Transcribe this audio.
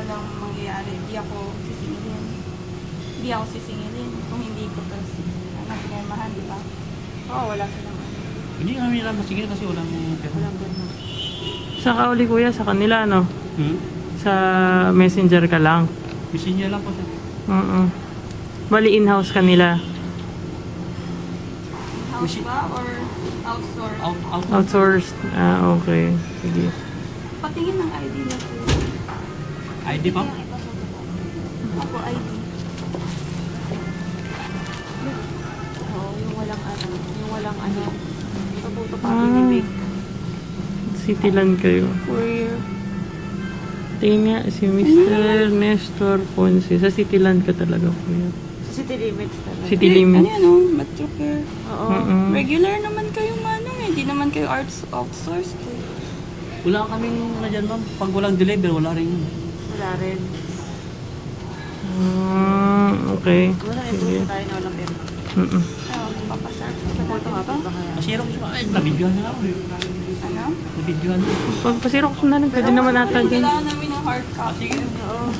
walang mangyayari. Hindi ako sisingilin kung hindi ko to pinirmahan, di ba? Oo, wala silang ano. Hindi kami nila masingil kasi walang pera. Walang ganun. Sa kauli kuya, sa kanila, no? Sa messenger ka lang. Messenger lang po siya. Bali, in-house kanila. House ba or outsourced? Outsourced. Ah, okay. Sige. Patingin ng ID na po. ID pa? Ako, ID. Oo, yung walang ano. Paputo pa binibig. Cityland kayo. Courier. Tingin nga, si Mr. Nestor Ponce. Sa Cityland ka talaga, kuya. City limits talaga. City limits. Ano yan, oh? Metro Care. Oo. Regular naman kayong ano eh. Hindi naman kayo outsourced eh. Wala kaming na dyan ma'am. Pag walang deliver, wala rin yun. Wala rin. Okay. Wala rin Sige. tayo na walang pera. Papasar. Ito nga ba? Masirok siya. Ay, nabidyohan na ako. Ano? Nabidyohan na. Pagpasirok ko na lang, pwede naman ata dyan. Kailangan namin ng hard copy. Sige. Oo.